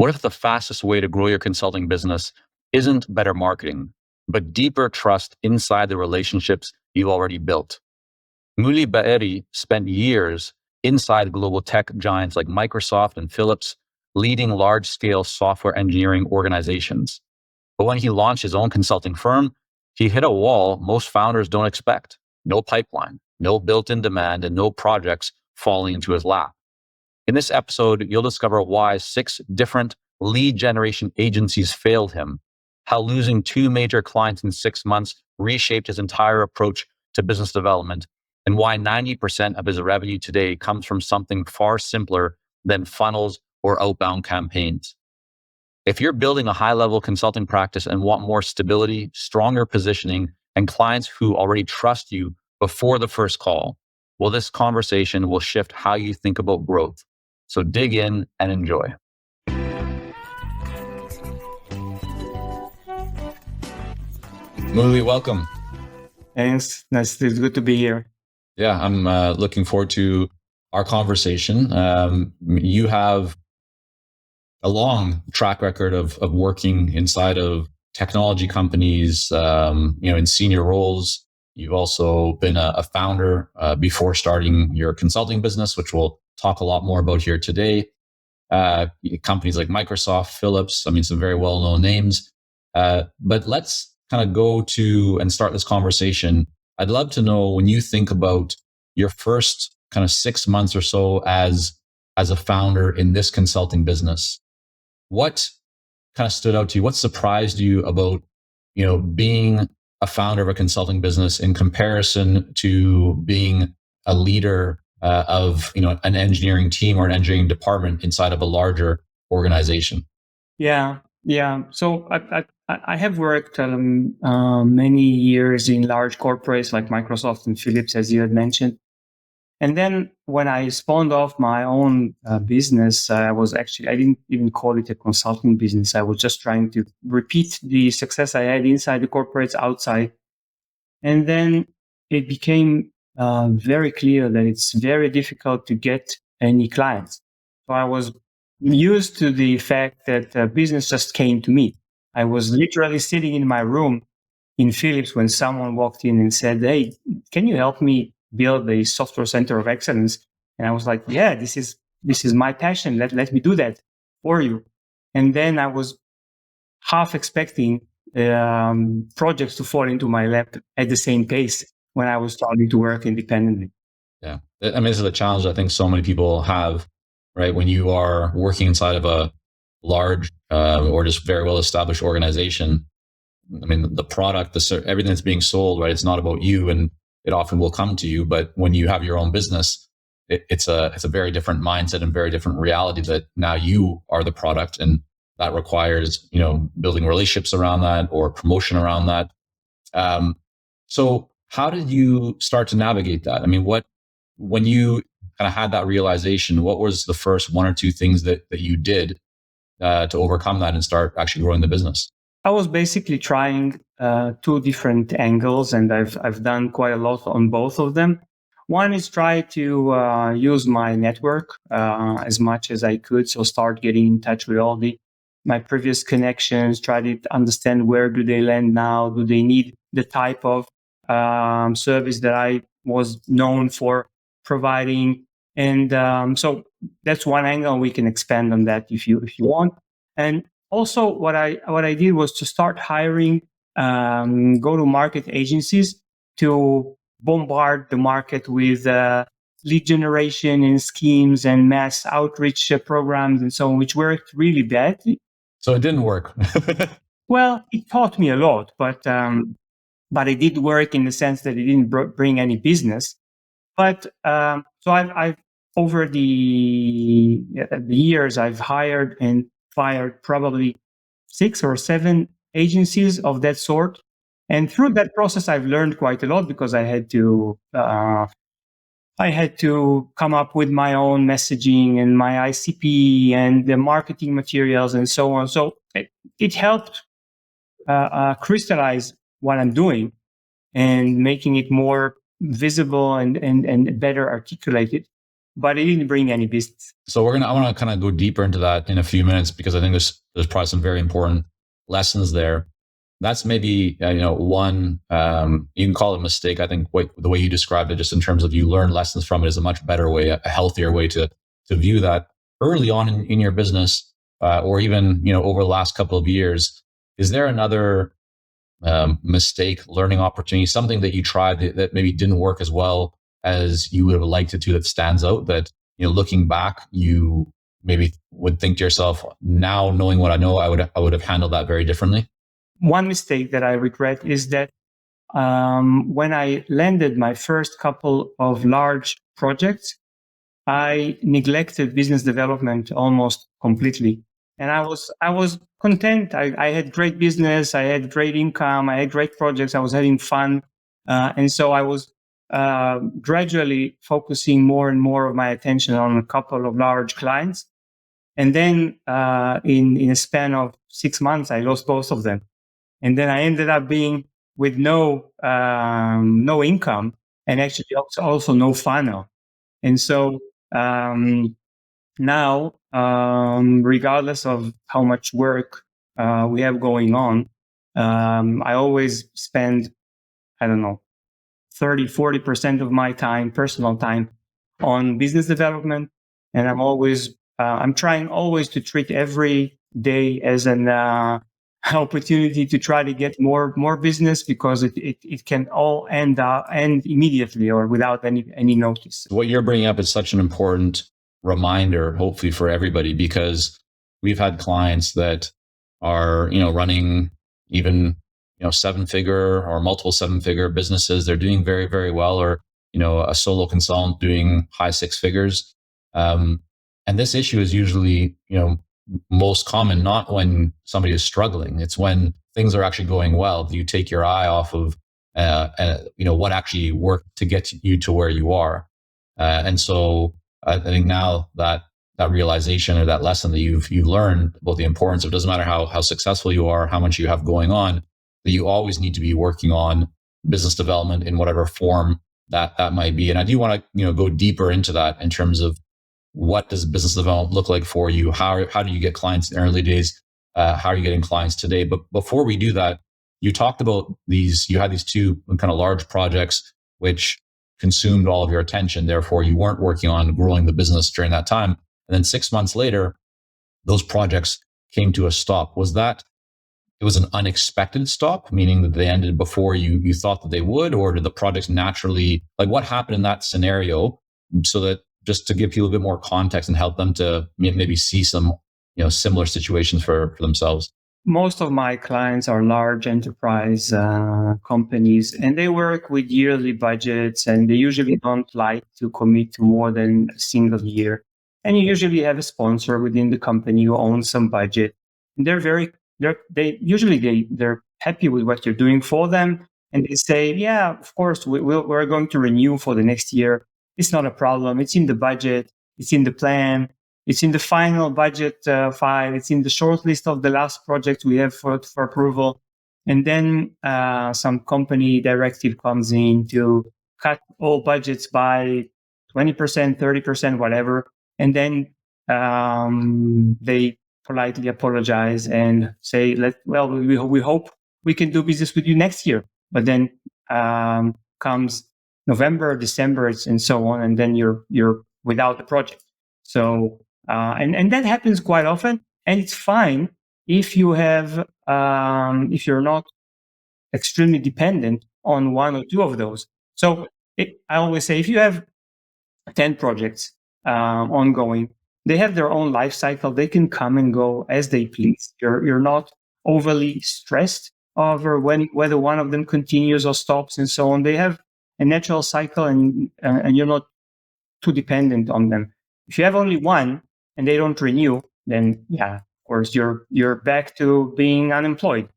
What if the fastest way to grow your consulting business isn't better marketing, but deeper trust inside the relationships you've already built? Muli Baeri spent years inside global tech giants like Microsoft and Philips, leading large-scale software engineering organizations. But when he launched his own consulting firm, he hit a wall most founders don't expect. No pipeline, no built-in demand, and no projects falling into his lap. In this episode, you'll discover why 6 different lead generation agencies failed him, how losing 2 major clients in 6 months reshaped his entire approach to business development, and why 90% of his revenue today comes from something far simpler than funnels or outbound campaigns. If you're building a high-level consulting practice and want more stability, stronger positioning, and clients who already trust you before the first call, well, this conversation will shift how you think about growth. So dig in and enjoy. Muli, welcome. Thanks. It's good to be here. Yeah, I'm looking forward to our conversation. You have a long track record of working inside of technology companies, in senior roles. You've also been a founder before starting your consulting business, which we'll talk a lot more about here today. Companies like Microsoft, Philips, some very well-known names. But let's kind of go to and start this conversation. I'd love to know, when you think about your first kind of 6 months or so as a founder in this consulting business, what kind of stood out to you? What surprised you about, being a founder of a consulting business in comparison to being a leader of, an engineering team or an engineering department inside of a larger organization? Yeah. So I have worked many years in large corporates like Microsoft and Philips, as you had mentioned. And then when I spawned off my own business, I didn't even call it a consulting business. I was just trying to repeat the success I had inside the corporates outside. And then it became very clear that it's very difficult to get any clients. So I was used to the fact that business just came to me. I was literally sitting in my room in Philips when someone walked in and said, "Hey, can you help me build a software center of excellence?" And I was like, "Yeah, this is my passion. Let me do that for you." And then I was half expecting projects to fall into my lap at the same pace when I was starting to work independently. Yeah. This is a challenge I think so many people have, right? When you are working inside of a large or just very well-established organization, the product, everything that's being sold, right? It's not about you, and it often will come to you. But when you have your own business, it's a very different mindset and very different reality that now you are the product, and that requires, building relationships around that or promotion around that. So how did you start to navigate that? When you kind of had that realization, what was the first 1 or 2 things that you did to overcome that and start actually growing the business? I was basically trying 2 different angles, and I've done quite a lot on both of them. One is try to use my network as much as I could. So start getting in touch with all my previous connections, try to understand where do they land now? Do they need the type of service that I was known for providing? And so that's one angle. We can expand on that if you want. And also, what I did was to start hiring go-to-market agencies to bombard the market with lead generation and schemes and mass outreach programs and so on, which worked really badly. So it didn't work. Well, it taught me a lot, but it did work in the sense that it didn't bring any business. But so I've over the years, I've hired and fired probably 6 or 7 agencies of that sort. And through that process, I've learned quite a lot because I had to come up with my own messaging and my ICP and the marketing materials and so on. So it helped crystallize what I'm doing and making it more visible and better articulated. but it didn't bring any business. So I want to kind of go deeper into that in a few minutes, because I think there's probably some very important lessons there. That's maybe one, you can call it a mistake. I think the way you described it, just in terms of you learn lessons from it, is a much better way, a healthier way to view that early on in your business, or even over the last couple of years. Is there another mistake, learning opportunity, something that you tried that maybe didn't work as well as you would have liked it to, that stands out, that looking back, you maybe would think to yourself, now knowing what I know, I would have handled that very differently? One mistake that I regret is that when I landed my first couple of large projects, I neglected business development almost completely. And I was content. I had great business. I had great income. I had great projects. I was having fun. And so I was gradually focusing more and more of my attention on a couple of large clients. And then in a span of 6 months, I lost both of them. And then I ended up being with no income, and actually also no funnel. And so now, regardless of how much work we have going on, I always spend, I don't know, 30-40% of my time, personal time, on business development. And I'm trying always to treat every day as an opportunity to try to get more business, because it can all end immediately or without any notice. What you're bringing up is such an important reminder, hopefully for everybody, because we've had clients that are running even 7-figure or multiple 7-figure businesses. They're doing very, very well, or a solo consultant doing high 6 figures. And this issue is usually most common not when somebody is struggling. It's when things are actually going well. Do you take your eye off of what actually worked to get you to where you are? And so I think now that realization, or that lesson that you've learned about the importance of, it doesn't matter how successful you are, how much you have going on, that you always need to be working on business development in whatever form that might be. And I do want to go deeper into that, in terms of what does business development look like for you? How do you get clients in the early days? How are you getting clients today? But before we do that, you talked about you had these two kind of large projects which consumed all of your attention. Therefore, you weren't working on growing the business during that time. And then 6 months later, those projects came to a stop. It was an unexpected stop, meaning that they ended before you thought that they would, or did the projects naturally, like, what happened in that scenario, so that, just to give people a bit more context and help them to maybe see some similar situations for themselves? Most of my clients are large enterprise companies, and they work with yearly budgets, and they usually don't like to commit to more than a single year. And you usually have a sponsor within the company who owns some budget. And they're happy with what you're doing for them, and they say, "Yeah, of course, we're going to renew for the next year. It's not a problem. It's in the budget. It's in the plan. It's in the final budget file. It's in the short list of the last project we have for approval." And then some company directive comes in to cut all budgets by 20%, 30%, whatever. And then they politely apologize and say, we hope we can do business with you next year. But then comes November, December, and so on, and then you're without the project. So and that happens quite often, and it's fine if you have if you're not extremely dependent on one or two of those. So I always say, if you have 10 projects ongoing, they have their own life cycle. They can come and go as they please. You're not overly stressed over whether one of them continues or stops and so on. They have a natural cycle, and you're not too dependent on them. If you have only one and they don't renew, then yeah, of course you're back to being unemployed.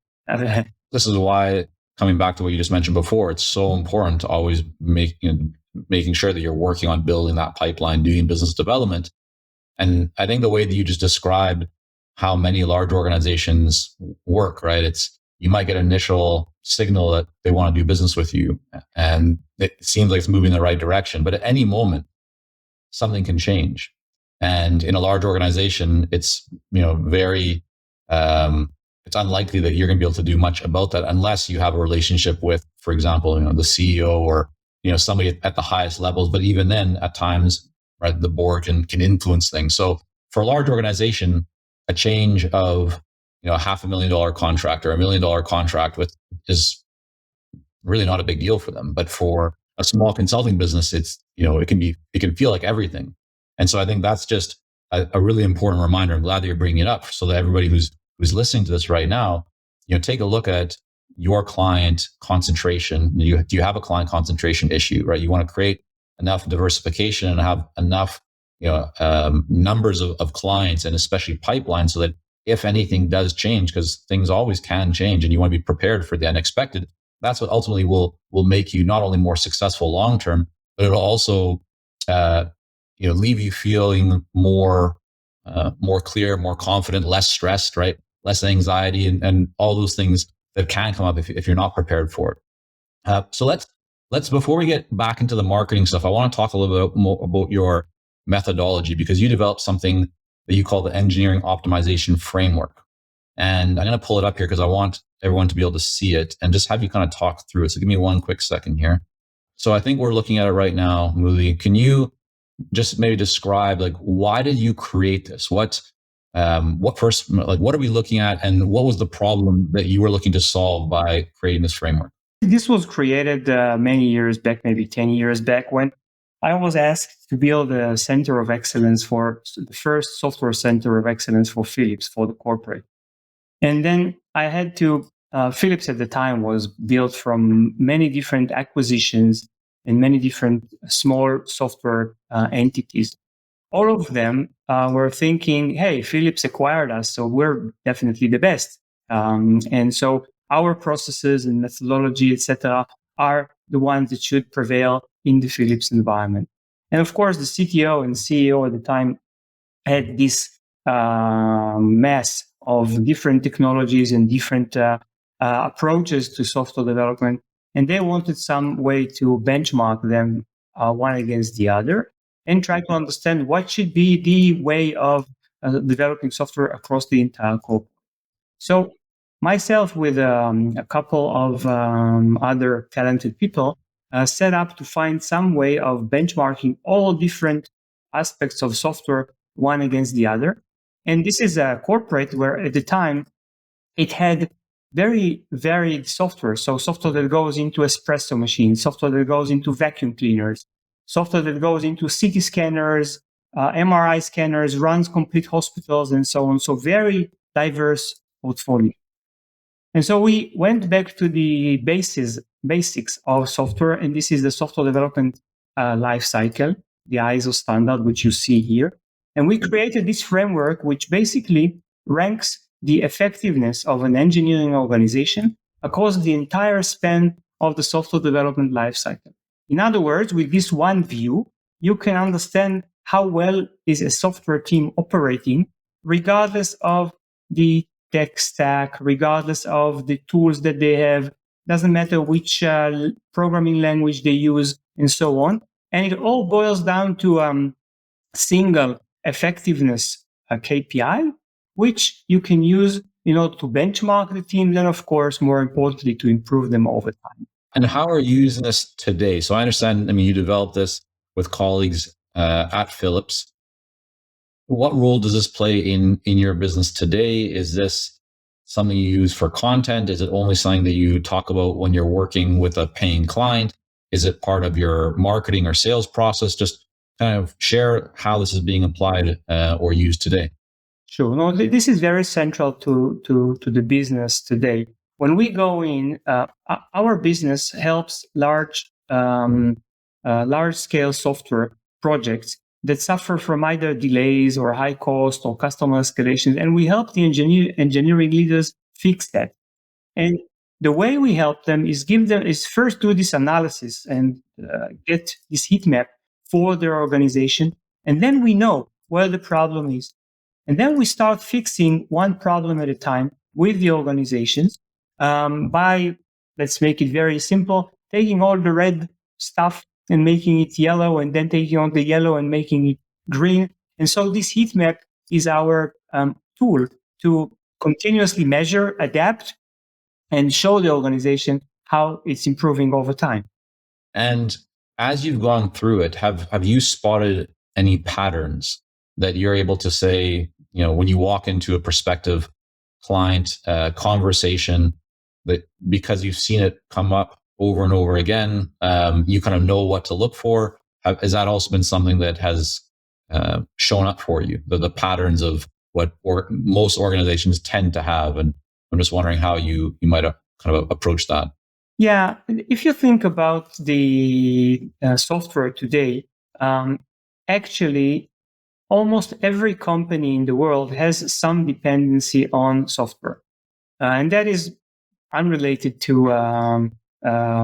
This is why, coming back to what you just mentioned before, it's so important to always making sure that you're working on building that pipeline, doing business development. And I think the way that you just described how many large organizations work, right? It's, you might get an initial signal that they want to do business with you, and it seems like it's moving in the right direction. But at any moment, something can change. And in a large organization, it's very it's unlikely that you're going to be able to do much about that unless you have a relationship with, for example, the CEO or somebody at the highest levels. But even then, at times, right, the board can influence things. So for a large organization, a change of $500,000 contract or $1 million contract is really not a big deal for them. But for a small consulting business, it can feel like everything. And so I think that's just a really important reminder. I'm glad that you're bringing it up so that everybody who's listening to this right now, take a look at your client concentration. Do you have a client concentration issue, right? You want to create enough diversification and have enough, numbers of clients and especially pipelines so that if anything does change, because things always can change and you want to be prepared for the unexpected, that's what ultimately will make you not only more successful long term, but it'll also leave you feeling more clear, more confident, less stressed, right? Less anxiety, and all those things that can come up if you're not prepared for it. So let's before we get back into the marketing stuff, I want to talk a little bit more about your methodology, because you developed something that you call the engineering optimization framework. And I'm going to pull it up here because I want everyone to be able to see it and just have you kind of talk through it. So give me one quick second here. So I think we're looking at it right now, Muli. Can you just maybe describe, like, why did you create this? What first, like, what are we looking at, and what was the problem that you were looking to solve by creating this framework? This was created many years back, maybe 10 years back, when I was asked to build a center of excellence for the first software center of excellence for Philips, for the corporate. And then I had to, Philips at the time was built from many different acquisitions and many different small software entities. All of them were thinking, hey, Philips acquired us, so we're definitely the best. And so our processes and methodology, etc., are the ones that should prevail in the Philips environment. And of course, the CTO and CEO at the time had this mass of different technologies and different approaches to software development. And they wanted some way to benchmark them one against the other and try to understand what should be the way of developing software across the entire corp. So myself with a couple of other talented people set up to find some way of benchmarking all different aspects of software one against the other. And this is a corporate where at the time it had very varied software. So software that goes into espresso machines, software that goes into vacuum cleaners, software that goes into CT scanners, MRI scanners, runs complete hospitals, and so on. So very diverse portfolio. And so we went back to the basics of software, and this is the software development life cycle, the ISO standard, which you see here. And we created this framework, which basically ranks the effectiveness of an engineering organization across the entire span of the software development life cycle. In other words, with this one view, you can understand how well is a software team operating, regardless of the tech stack, regardless of the tools that they have. Doesn't matter which programming language they use, and so on. And it all boils down to single effectiveness KPI, which you can use to benchmark the teams, and of course, more importantly, to improve them over time. And how are you using this today? So I understand, you developed this with colleagues at Philips. What role does this play in your business today? Is this something you use for content? Is it only something that you talk about when you're working with a paying client? Is it part of your marketing or sales process? Just kind of share how this is being applied or used today. Sure. No, this is very central to the business today. When we go in, our business helps large scale software projects that suffer from either delays or high cost or customer escalations, and we help the engineering leaders fix that. And the way we help them is first do this analysis and get this heat map for their organization, and then we know where the problem is. And then we start fixing one problem at a time with the organizations by, let's make it very simple, taking all the red stuff and making it yellow, and then taking on the yellow and making it green. And so this heat map is our tool to continuously measure, adapt, and show the organization how it's improving over time. And as you've gone through it, have you spotted any patterns that you're able to say, when you walk into a prospective client conversation, that because you've seen it come up over and over again, you kind of know what to look for? Has that also been something that has shown up for you, the patterns of what most organizations tend to have? And I'm just wondering how you might kind of approach that. Yeah, if you think about the software today, actually, almost every company in the world has some dependency on software. And that is unrelated to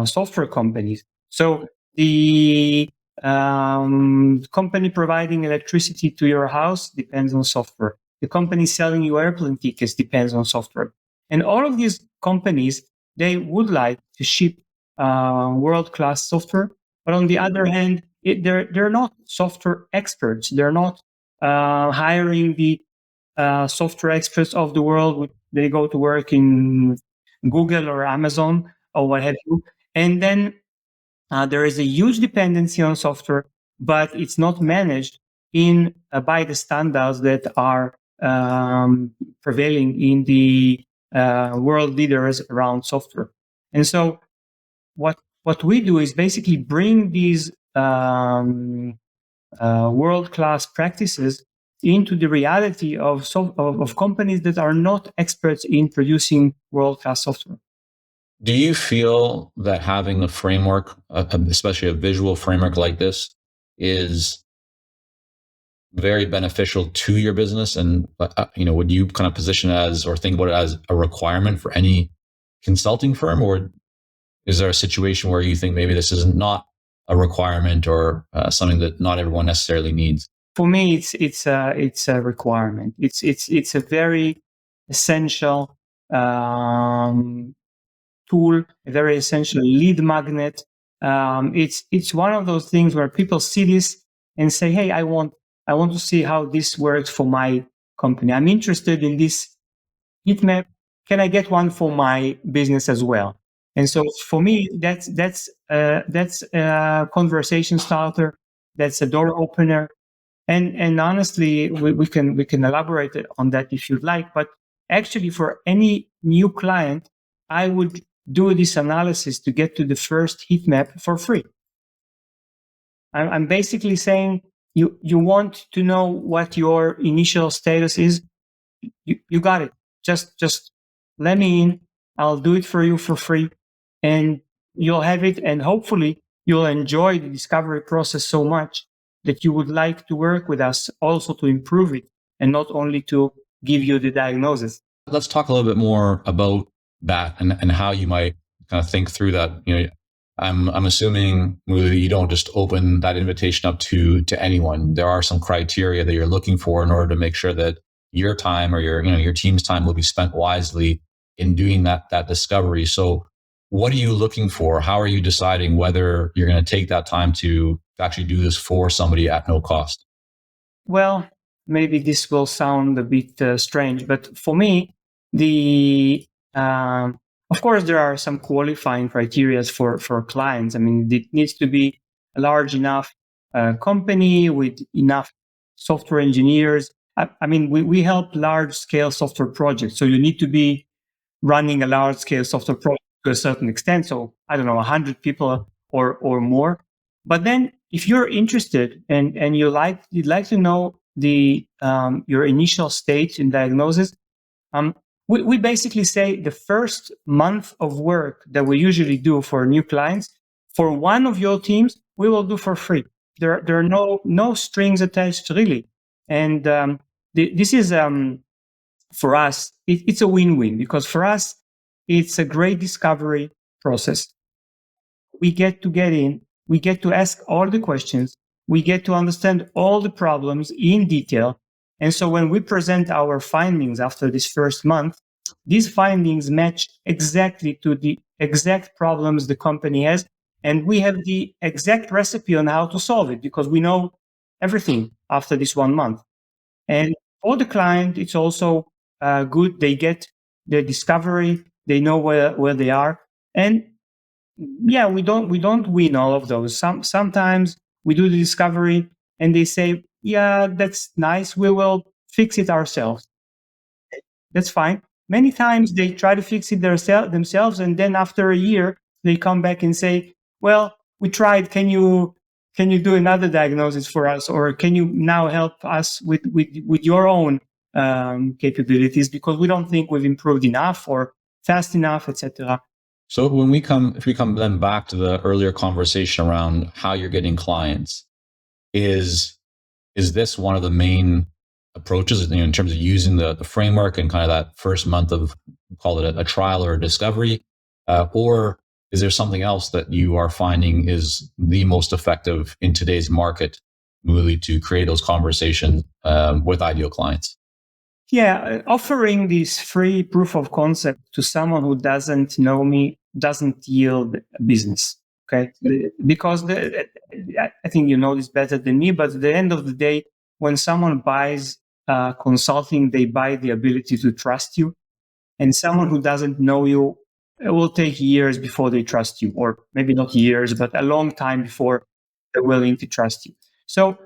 software companies. So the company providing electricity to your house depends on software. The company selling you airplane tickets depends on software. And all of these companies, they would like to ship world-class software. But on the other hand, they're not software experts. They're not hiring the software experts of the world. They go to work in Google or Amazon or what have you. And then there is a huge dependency on software, but it's not managed in by the standards that are prevailing in the world leaders around software. And so what we do is basically bring these world-class practices into the reality of companies that are not experts in producing world-class software. Do you feel that having a framework, especially a visual framework like this, is very beneficial to your business? And would you kind of position it as, or think about it as, a requirement for any consulting firm, or is there a situation where you think maybe this is not a requirement, or something that not everyone necessarily needs? For me, it's a requirement. It's a very essential tool, a very essential lead magnet. It's one of those things where people see this and say, "Hey, I want to see how this works for my company. I'm interested in this heat map. Can I get one for my business as well?" And so for me, that's a conversation starter. That's a door opener. And honestly, we can elaborate on that if you'd like. But actually, for any new client, I would do this analysis to get to the first heat map for free. I'm basically saying you want to know what your initial status is. You got it. Just let me in. I'll do it for you for free, and you'll have it. And hopefully, you'll enjoy the discovery process so much that you would like to work with us also to improve it, and not only to give you the diagnosis. Let's talk a little bit more about that, and how you might kind of think through that. I'm assuming you don't just open that invitation up to anyone. There are some criteria that you're looking for in order to make sure that your time, or your team's time, will be spent wisely in doing that discovery. So what are you looking for? How are you deciding whether you're going to take that time to actually do this for somebody at no cost? Well, maybe this will sound a bit strange, but for me, the of course there are some qualifying criteria for clients. I mean, it needs to be a large enough company with enough software engineers. I mean, we help large scale software projects, so you need to be running a large scale software project to a certain extent. So I don't know, 100 people or more. But then if you're interested and you'd like to know the your initial stage in diagnosis, we basically say the first month of work that we usually do for new clients, for one of your teams, we will do for free. There are no strings attached really. And this is for us, it's a win-win, because for us, it's a great discovery process. We get in, we get to ask all the questions, we get to understand all the problems in detail. And so when we present our findings after this first month, these findings match exactly to the exact problems the company has. And we have the exact recipe on how to solve it because we know everything after this 1 month. And for the client, it's also good. They get the discovery. They know where they are. And yeah, we don't win all of those. Sometimes we do the discovery and they say, yeah, that's nice. We will fix it ourselves. That's fine. Many times they try to fix it themselves, and then after a year they come back and say, well, we tried. Can you do another diagnosis for us, or can you now help us with your own capabilities, because we don't think we've improved enough or fast enough, etc. So if we come then back to the earlier conversation around how you're getting clients, is this one of the main approaches, in terms of using the framework and kind of that first month of, call it a trial or a discovery, or is there something else that you are finding is the most effective in today's market, really, to create those conversations with ideal clients? Yeah, offering this free proof of concept to someone who doesn't know me doesn't yield business. Okay, because I think you know this better than me, but at the end of the day, when someone buys consulting, they buy the ability to trust you. And someone who doesn't know you, it will take years before they trust you, or maybe not years, but a long time before they're willing to trust you. So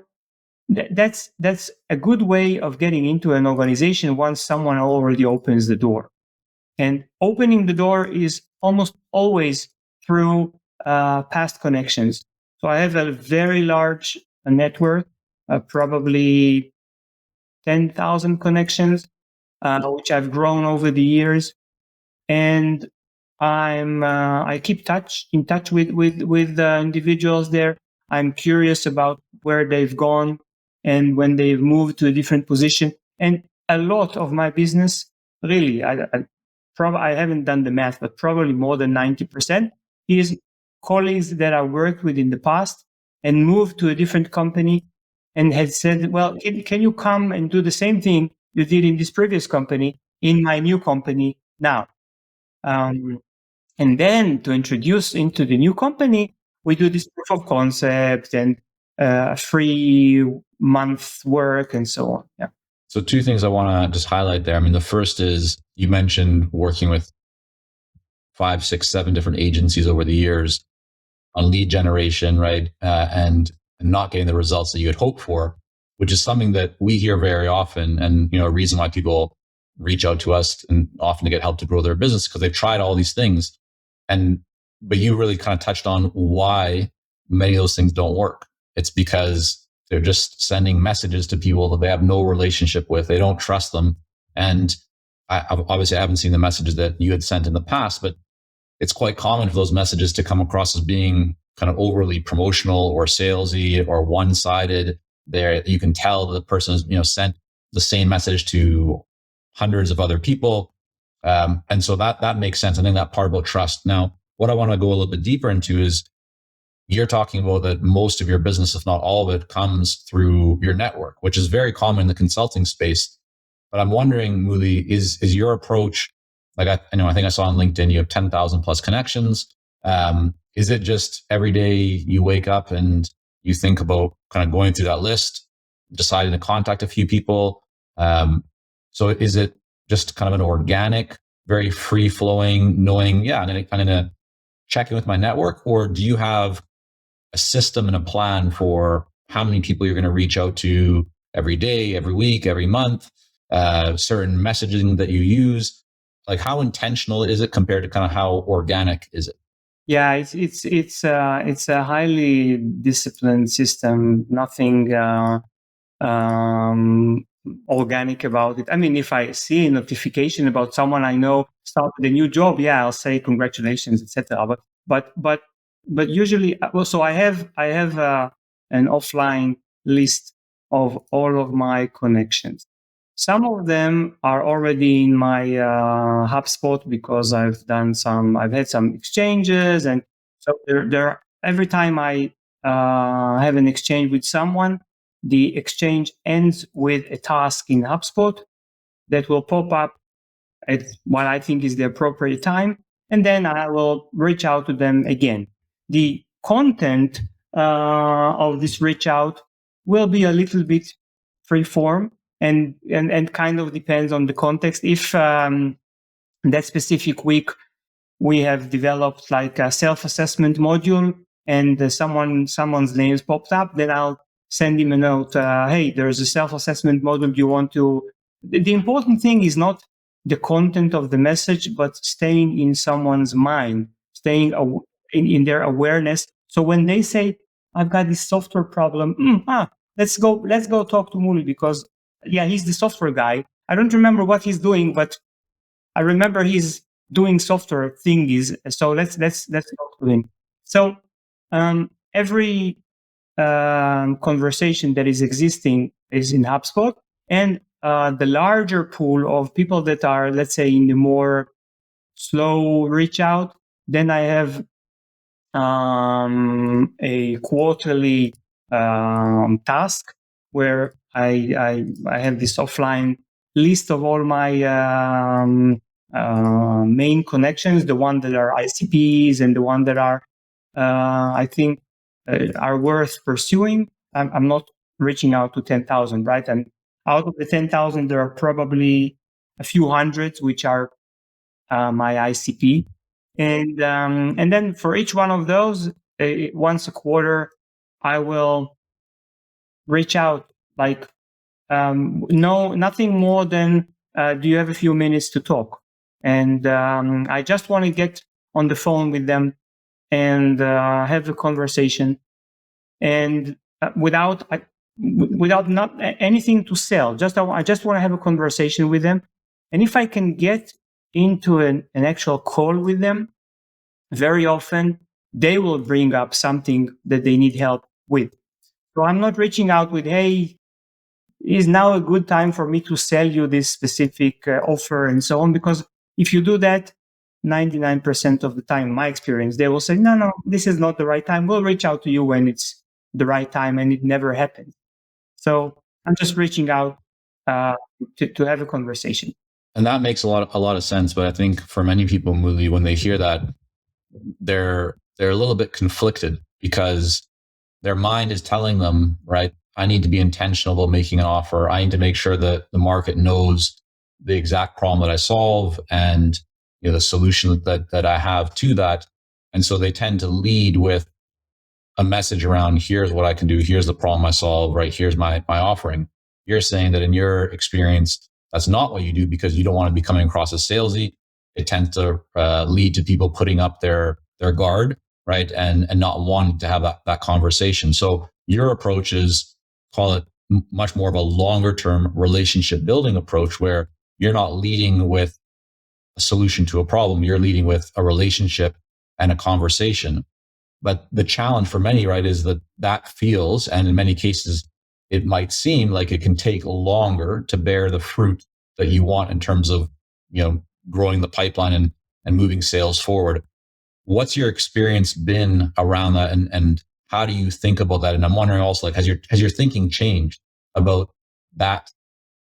that's a good way of getting into an organization once someone already opens the door. And opening the door is almost always through past connections. So I have a very large network, probably 10,000 connections, which I've grown over the years. And I keep in touch with individuals there. I'm curious about where they've gone and when they've moved to a different position. And a lot of my business, really, I haven't done the math, but probably more than 90% is colleagues that I worked with in the past and moved to a different company and had said, well, can you come and do the same thing you did in this previous company in my new company now? Um, and then to introduce into the new company, we do this proof of concept and a free month work and so on. Yeah. So two things I want to just highlight there. I mean, the first is you mentioned working with 5, 6, 7 different agencies over the years on lead generation, right? And not getting the results that you had hoped for, which is something that we hear very often. And, a reason why people reach out to us and often to get help to grow their business, because they've tried all these things. But you really kind of touched on why many of those things don't work. It's because they're just sending messages to people that they have no relationship with. They don't trust them. And obviously I haven't seen the messages that you had sent in the past, but it's quite common for those messages to come across as being kind of overly promotional or salesy or one-sided. There, you can tell the person has, sent the same message to hundreds of other people, and so that makes sense. I think that part about trust. Now, what I want to go a little bit deeper into is you're talking about that most of your business, if not all of it, comes through your network, which is very common in the consulting space. But I'm wondering, Muli, is your approach, like I think I saw on LinkedIn you have 10,000 plus connections. Is it just every day you wake up and you think about kind of going through that list, deciding to contact a few people? So is it just kind of an organic, very free flowing, knowing, yeah, I'm going to check in with my network, or do you have a system and a plan for how many people you're going to reach out to every day, every week, every month, certain messaging that you use? Like, how intentional is it compared to kind of how organic is it? Yeah, it's a highly disciplined system. Nothing um, organic about it. I mean, if I see a notification about someone I know started a new job, yeah, I'll say congratulations, etc. But usually, well, so I have an offline list of all of my connections. Some of them are already in my HubSpot because I've had some exchanges, and so there every time I have an exchange with someone, the exchange ends with a task in HubSpot that will pop up at what I think is the appropriate time, and then I will reach out to them again. the content of this reach out will be a little bit free form and kind of depends on the context. If that specific week we have developed like a self-assessment module and someone's names popped up, then I'll send him a note. Hey, there's a self-assessment module. Do you want to? The important thing is not the content of the message, but staying in someone's mind, staying in their awareness. So when they say, "I've got this software problem," let's go talk to Muli because yeah, he's the software guy. I don't remember what he's doing, but I remember he's doing software thingies. So let's talk to him. So every conversation that is existing is in HubSpot, and the larger pool of people that are, let's say, in the more slow reach out, then I have a quarterly task where I have this offline list of all my main connections, the one that are ICPs and the one that are I think are worth pursuing. I'm not reaching out to 10,000, right? And out of the 10,000, there are probably a few hundreds which are my ICP, and then for each one of those, once a quarter, I will reach out like no, nothing more than do you have a few minutes to talk? And I just want to get on the phone with them and have a conversation, and without not anything to sell. I just want to have a conversation with them, and if I can get into an actual call with them, very often they will bring up something that they need help with. So I'm not reaching out with, hey, is now a good time for me to sell you this specific offer and so on, because if you do that 99% of the time, in my experience, they will say, no, this is not the right time. We'll reach out to you when it's the right time, and it never happens. So I'm just reaching out to have a conversation. And that makes a lot of sense. But I think for many people, Muli, when they hear that, they're a little bit conflicted because their mind is telling them, right, I need to be intentional about making an offer. I need to make sure that the market knows the exact problem that I solve and the solution that I have to that. And so they tend to lead with a message around, here's what I can do, here's the problem I solve, right? Here's my offering. You're saying that in your experience, that's not what you do because you don't want to be coming across as salesy. It tends to lead to people putting up their guard, right? And not wanting to have that conversation. So your approach is, call it much more of a longer term relationship building approach where you're not leading with a solution to a problem. You're leading with a relationship and a conversation. But the challenge for many, right, is that feels, and in many cases, it might seem like it can take longer to bear the fruit that you want in terms of, growing the pipeline and moving sales forward. What's your experience been around that, and how do you think about that? And I'm wondering also, like, has your thinking changed about that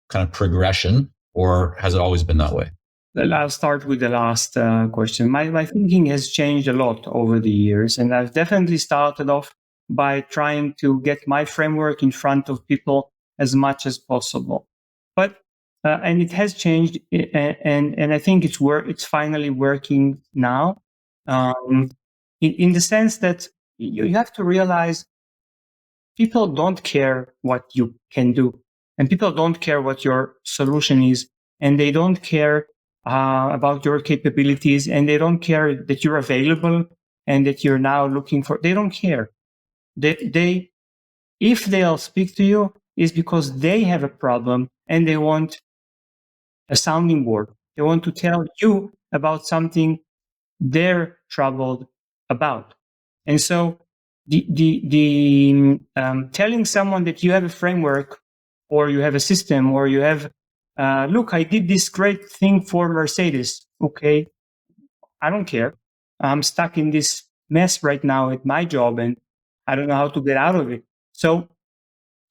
kind of progression, or has it always been that way? I'll start with the last question. My thinking has changed a lot over the years, and I've definitely started off by trying to get my framework in front of people as much as possible. But and it has changed, and I think it's finally working now. In the sense that you have to realize people don't care what you can do, and people don't care what your solution is, and they don't care about your capabilities, and they don't care that you're available and that you're now looking for. They don't care. They if they'll speak to you is because they have a problem and they want a sounding board. They want to tell you about something they're troubled about. And so the telling someone that you have a framework or you have a system or you have, look, I did this great thing for Mercedes. Okay, I don't care. I'm stuck in this mess right now at my job and I don't know how to get out of it. So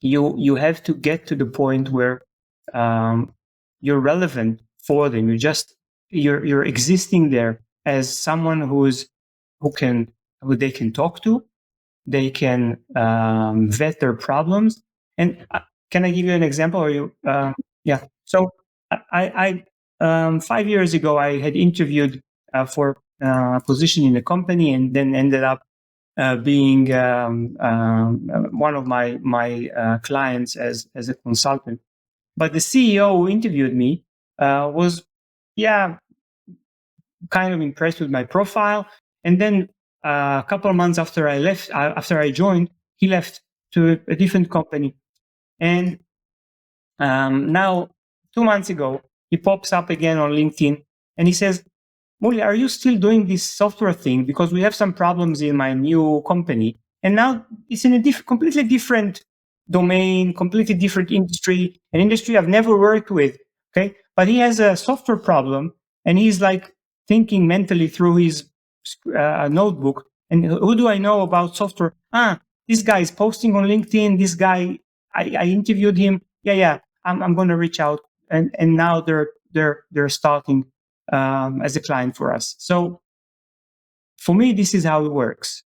you have to get to the point where you're relevant for them. You're existing there as someone who can who they can talk to. They can vet their problems. And can I give you an example? Or you? Yeah. So 5 years ago, I had interviewed for a position in the company, and then ended up being one of my clients as a consultant. But the CEO who interviewed me was, yeah, kind of impressed with my profile. And then a couple of months after I left, after I joined, he left to a different company. And now, 2 months ago, he pops up again on LinkedIn and he says, Muli, are you still doing this software thing? Because we have some problems in my new company. And now it's in a completely different domain, completely different industry, an industry I've never worked with. Okay. But he has a software problem and he's like thinking mentally through his notebook. And who do I know about software? This guy is posting on LinkedIn. This guy, I interviewed him. Yeah. I'm going to reach out. And now they're starting as a client for us. So for me, this is how it works.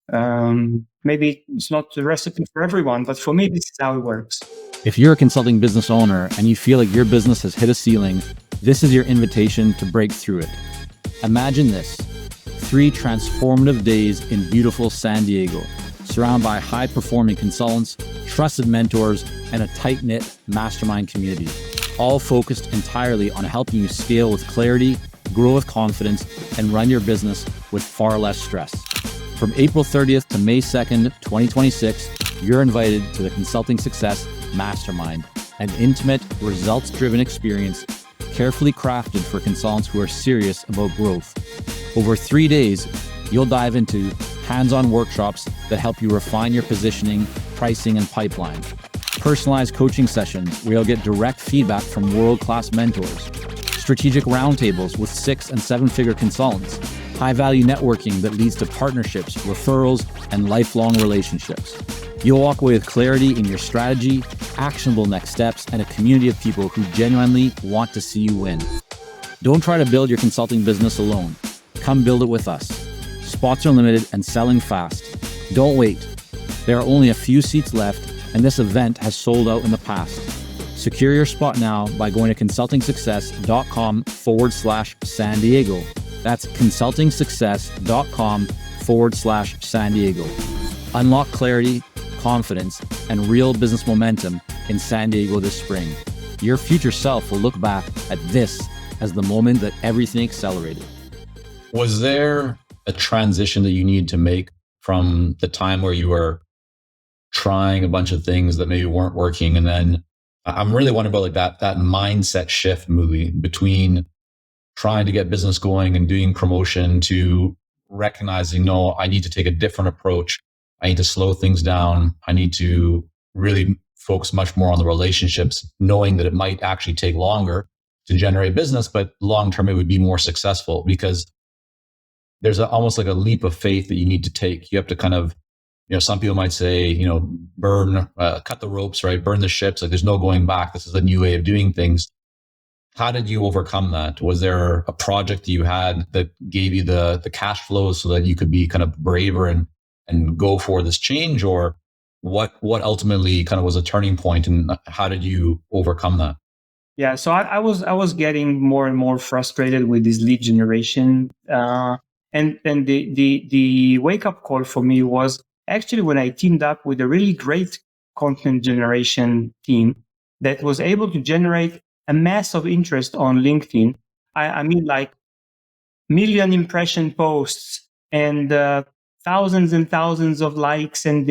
Maybe it's not the recipe for everyone, but for me, this is how it works. If you're a consulting business owner and you feel like your business has hit a ceiling, this is your invitation to break through it. Imagine this: 3 transformative days in beautiful San Diego, surrounded by high-performing consultants, trusted mentors, and a tight-knit mastermind community, all focused entirely on helping you scale with clarity, grow with confidence, and run your business with far less stress. From April 30th to May 2nd, 2026, you're invited to the Consulting Success Mastermind, an intimate, results-driven experience carefully crafted for consultants who are serious about growth. Over 3 days, you'll dive into hands-on workshops that help you refine your positioning, pricing, and pipeline. Personalized coaching sessions where you'll get direct feedback from world-class mentors. Strategic roundtables with 6- and 7-figure consultants. High-value networking that leads to partnerships, referrals, and lifelong relationships. You'll walk away with clarity in your strategy, actionable next steps, and a community of people who genuinely want to see you win. Don't try to build your consulting business alone. Come build it with us. Spots are limited and selling fast. Don't wait. There are only a few seats left, and this event has sold out in the past. Secure your spot now by going to consultingsuccess.com/San Diego. That's consultingsuccess.com/San Diego. Unlock clarity, confidence, and real business momentum in San Diego this spring. Your future self will look back at this as the moment that everything accelerated. Was there a transition that you need to make from the time where you were trying a bunch of things that maybe weren't working, and then I'm really wondering about like that mindset shift movie between trying to get business going and doing promotion to recognizing, no, I need to take a different approach. I need to slow things down. I need to really focus much more on the relationships, knowing that it might actually take longer to generate business, but long term it would be more successful, because there's almost like a leap of faith that you need to take. You have to kind of, some people might say, cut the ropes, right? Burn the ships. Like there's no going back. This is a new way of doing things. How did you overcome that? Was there a project that you had that gave you the cash flows so that you could be kind of braver and go for this change? Or what ultimately kind of was a turning point, and how did you overcome that? Yeah, so I was getting more and more frustrated with this lead generation, and the wake up call for me was actually when I teamed up with a really great content generation team that was able to generate a mass of interest on LinkedIn. I mean, like million impression posts and thousands and thousands of likes and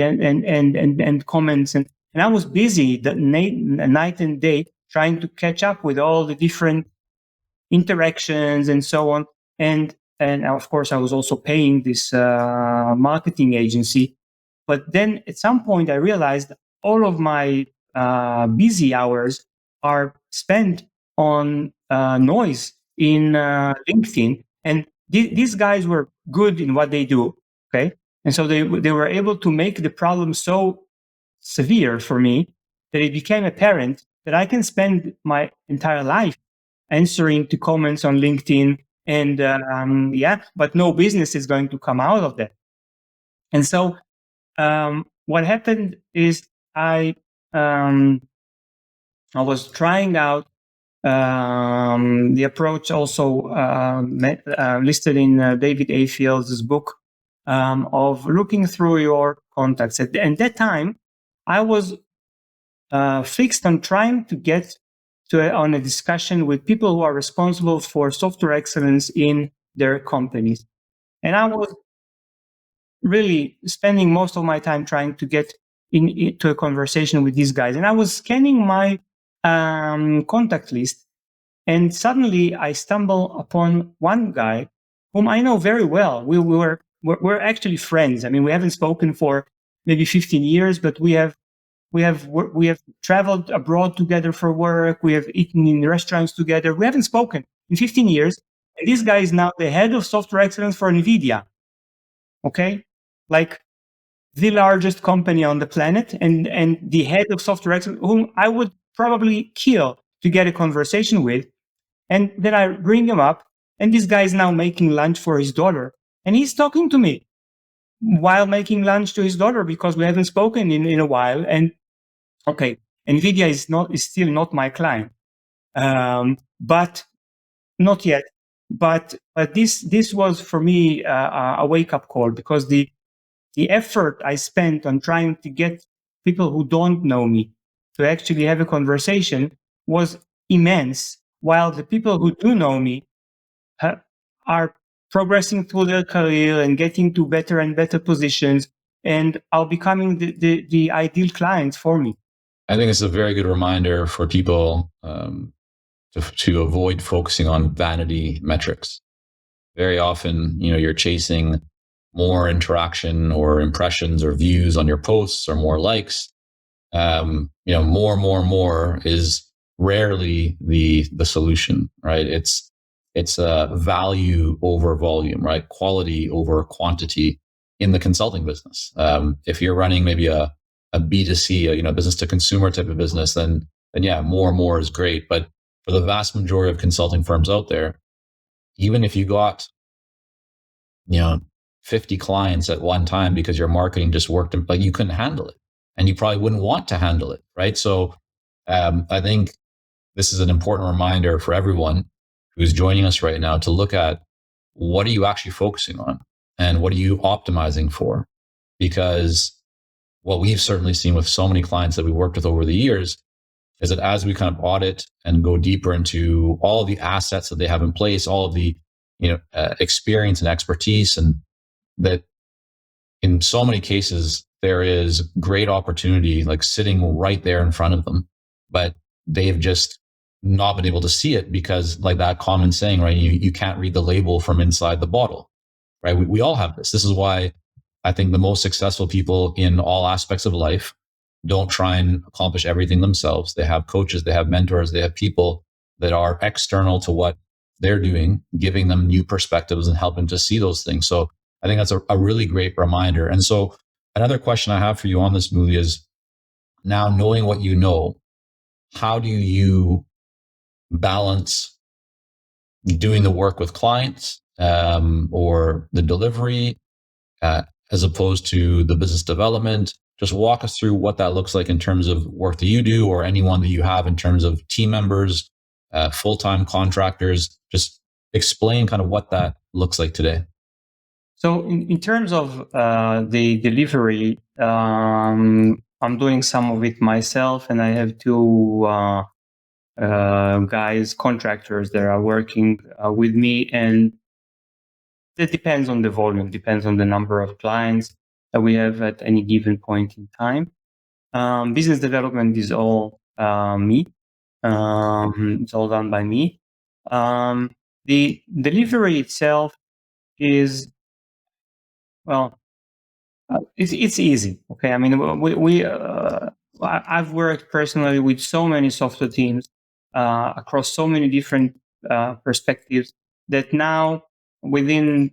comments, and I was busy that night and day trying to catch up with all the different interactions and so on. And of course, I was also paying this marketing agency. But then at some point, I realized all of my busy hours are spent on noise in LinkedIn. And these guys were good in what they do. Okay. And so they were able to make the problem so severe for me that it became apparent that I can spend my entire life answering to comments on LinkedIn, and but no business is going to come out of that. And so what happened is I was trying out the approach also listed in David A. Fields' book of looking through your contacts. At that time, I was fixed on trying to get on a discussion with people who are responsible for software excellence in their companies. And I was really spending most of my time trying to get into a conversation with these guys. And I was scanning my contact list, and suddenly I stumble upon one guy whom I know very well. We're actually friends. I mean, we haven't spoken for maybe 15 years, but we have traveled abroad together for work. We have eaten in restaurants together. We haven't spoken in 15 years. And this guy is now the head of software excellence for NVIDIA. Okay, like the largest company on the planet, and the head of software excellence, whom I would probably kill to get a conversation with. And then I bring him up, and this guy is now making lunch for his daughter, and he's talking to me while making lunch to his daughter because we haven't spoken in a while. And okay, NVIDIA is still not my client, but not yet. But this was for me a wake up call, because the effort I spent on trying to get people who don't know me to actually have a conversation was immense, while the people who do know me are progressing through their career and getting to better and better positions, and are becoming the ideal clients for me. I think it's a very good reminder for people to avoid focusing on vanity metrics. Very often, you're chasing more interaction or impressions or views on your posts or more likes. More is rarely the solution, right? It's value over volume, right? Quality over quantity in the consulting business. If you're running maybe a B2C, business to consumer type of business, then yeah, more is great. But for the vast majority of consulting firms out there, even if you got 50 clients at one time because your marketing just worked, like, you couldn't handle it, and you probably wouldn't want to handle it, right? So I think this is an important reminder for everyone who's joining us right now to look at what are you actually focusing on and what are you optimizing for? Because what we've certainly seen with so many clients that we worked with over the years is that as we kind of audit and go deeper into all of the assets that they have in place, all of the experience and expertise, and that in so many cases there is great opportunity like sitting right there in front of them, but they've just not been able to see it because, like that common saying, right? You can't read the label from inside the bottle, right? We all have this. This is why I think the most successful people in all aspects of life don't try and accomplish everything themselves. They have coaches, they have mentors, they have people that are external to what they're doing, giving them new perspectives and helping to see those things. So I think that's a really great reminder. And so another question I have for you on this, movie, is now knowing what you know, how do you balance doing the work with clients or the delivery as opposed to the business development? Just walk us through what that looks like in terms of work that you do or anyone that you have in terms of team members, full-time contractors. Just explain kind of what that looks like today. So in terms of the delivery, I'm doing some of it myself, and I have two guys, contractors, that are working with me, and it depends on the volume, depends on the number of clients that we have at any given point in time. Business development is all me. It's all done by me. The delivery itself is, well, it's easy. Okay, I mean, I've worked personally with so many software teams across so many different perspectives that now, within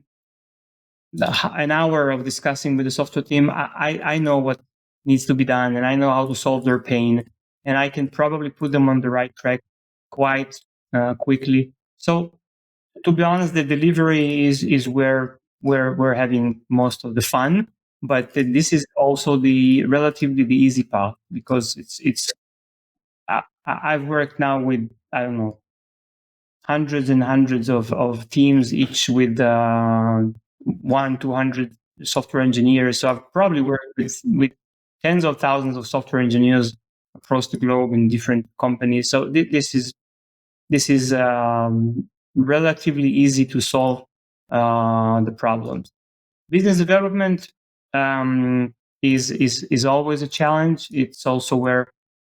an hour of discussing with the software team, I know what needs to be done, and I know how to solve their pain, and I can probably put them on the right track quite quickly. So, to be honest, the delivery is where we're having most of the fun. but this is also the relatively the easy path, because it's I've worked now with, I don't know, hundreds and hundreds of teams, each with 1-200 software engineers. So I've probably worked with tens of thousands of software engineers across the globe in different companies. So this is relatively easy to solve the problems. Business development is always a challenge. It's also where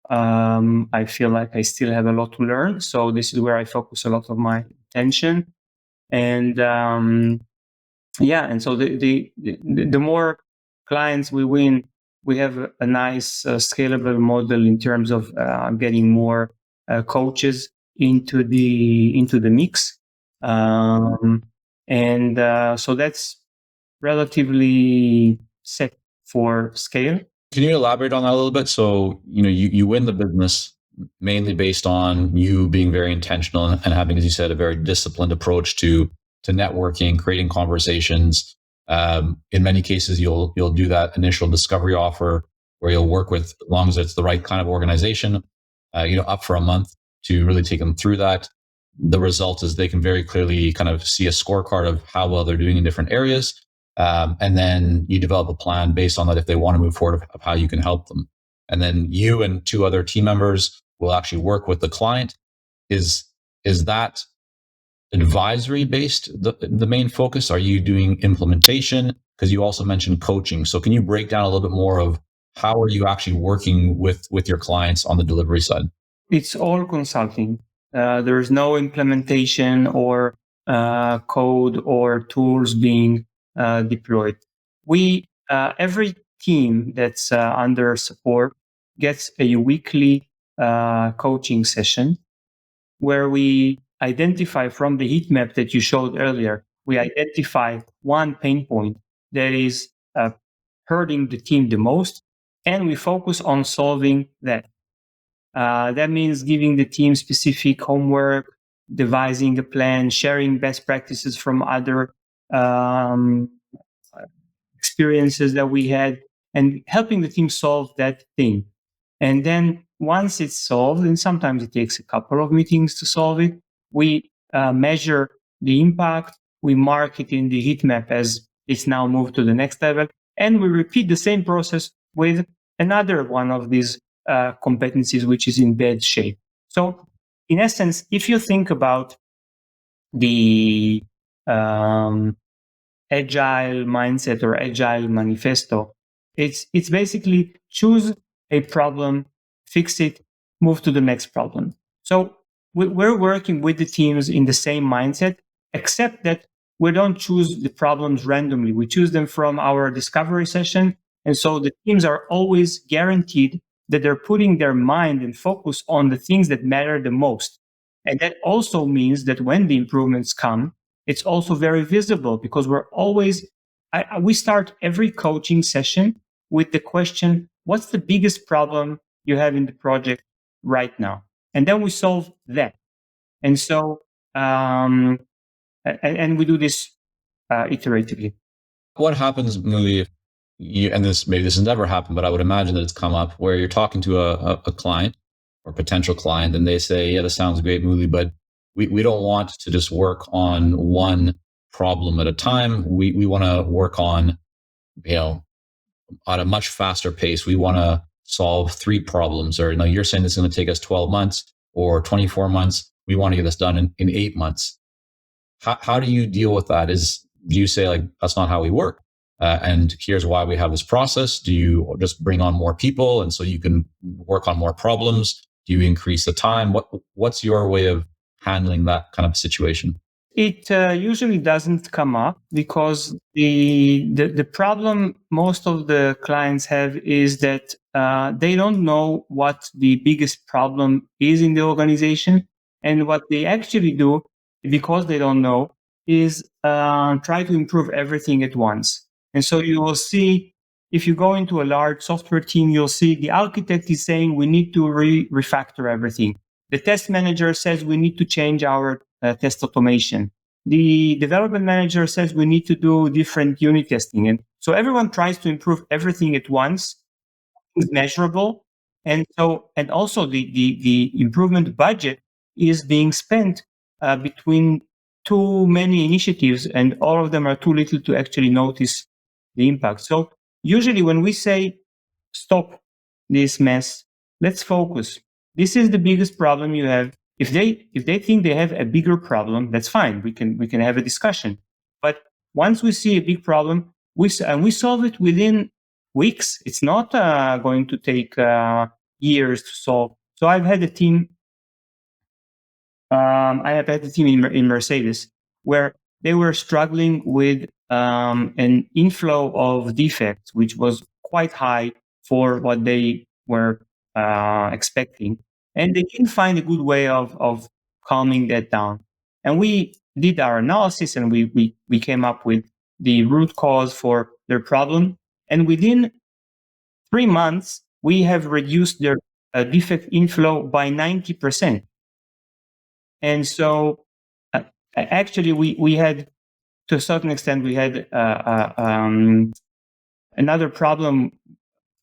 I feel like I still have a lot to learn. So this is where I focus a lot of my attention. And and so the more clients we win, we have a nice scalable model in terms of getting more coaches into the mix. So that's relatively set for scale. Can you elaborate on that a little bit? So, you win the business mainly based on you being very intentional and having, as you said, a very disciplined approach to networking, creating conversations. In many cases, you'll do that initial discovery offer where you'll work with, as long as it's the right kind of organization, up for a month to really take them through that. The result is they can very clearly kind of see a scorecard of how well they're doing in different areas. And then you develop a plan based on that if they want to move forward of how you can help them. And then you and two other team members will actually work with the client. Is that advisory based the main focus? Are you doing implementation? Because you also mentioned coaching. So can you break down a little bit more of how are you actually working with your clients on the delivery side? It's all consulting. There is no implementation or code or tools being deployed. We every team that's under support gets a weekly coaching session where we identify from the heat map that you showed earlier. We identify one pain point that is hurting the team the most, and we focus on solving that. That means giving the team specific homework, devising a plan, sharing best practices from other um, experiences that we had, and helping the team solve that thing. And then once it's solved, and sometimes it takes a couple of meetings to solve it, we measure the impact, we mark it in the heat map as it's now moved to the next level, and we repeat the same process with another one of these competencies which is in bad shape. So, in essence, if you think about the agile mindset or agile manifesto, it's basically choose a problem, fix it, move to the next problem. So we're working with the teams in the same mindset, except that we don't choose the problems randomly. We choose them from our discovery session. And so the teams are always guaranteed that they're putting their mind and focus on the things that matter the most. And that also means that when the improvements come, it's also very visible, because we're always, we start every coaching session with the question, what's the biggest problem you have in the project right now? And then we solve that. And so, and we do this iteratively. What happens really if and this has never happened, but I would imagine that it's come up where you're talking to a client or potential client and they say, yeah, this sounds great, Muli, but we don't want to just work on one problem at a time. We want to work on, at a much faster pace. We want to solve 3 problems, or you're saying this is going to take us 12 months or 24 months. We want to get this done in 8 months. How do you deal with that? Do you say, like, that's not how we work? And here's why we have this process. Do you just bring on more people and so you can work on more problems? Do you increase the time? What's your way of handling that kind of situation? It usually doesn't come up, because the problem most of the clients have is that they don't know what the biggest problem is in the organization, and what they actually do, because they don't know, is try to improve everything at once. And so you will see, if you go into a large software team, you'll see the architect is saying we need to refactor everything. The test manager says we need to change our test automation. The development manager says we need to do different unit testing. And So everyone tries to improve everything at once, is measurable, and also the improvement budget is being spent between too many initiatives, and all of them are too little to actually notice the impact. So usually when we say stop this mess, let's focus. This is the biggest problem you have. If they think they have a bigger problem, that's fine. We can have a discussion. But once we see a big problem, we solve it within weeks. It's not going to take years to solve. So I've had a team. I have had a team in Mercedes where they were struggling with an inflow of defects, which was quite high for what they were expecting, and they didn't find a good way of calming that down. And we did our analysis, and we came up with the root cause for their problem. And within 3 months, we have reduced their defect inflow by 90%. And so, actually, we had, to a certain extent, we had another problem.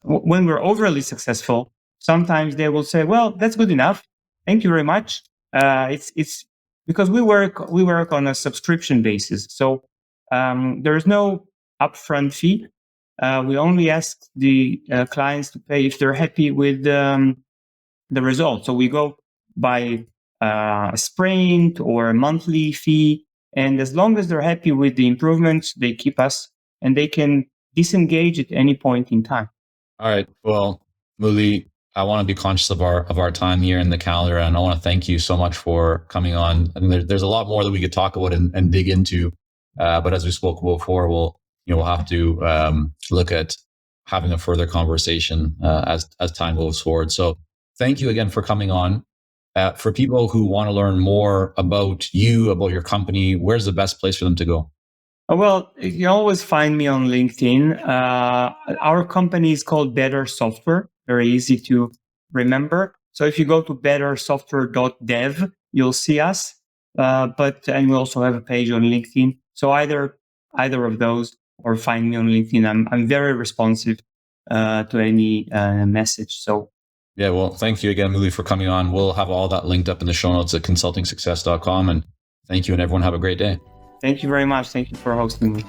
When we're overly successful, sometimes they will say, "Well, that's good enough. Thank you very much." It's because we work on a subscription basis, so there is no upfront fee. We only ask the clients to pay if they're happy with the result. So we go by a sprint or a monthly fee, and as long as they're happy with the improvements, they keep us, and they can disengage at any point in time. All right. Well, Muli, I want to be conscious of our time here in the calendar, and I want to thank you so much for coming on. I mean, there's a lot more that we could talk about and dig into, but as we spoke before, we'll have to look at having a further conversation as time moves forward. So, thank you again for coming on. For people who want to learn more about you, about your company, where's the best place for them to go? Well, you can always find me on LinkedIn. Our company is called Better Software, very easy to remember. So if you go to bettersoftware.dev, you'll see us. And we also have a page on LinkedIn. So either of those, or find me on LinkedIn. I'm very responsive to any message. So yeah, well, thank you again, Muli, for coming on. We'll have all that linked up in the show notes at consultingsuccess.com. And thank you, and everyone have a great day. Thank you very much. Thank you for hosting me.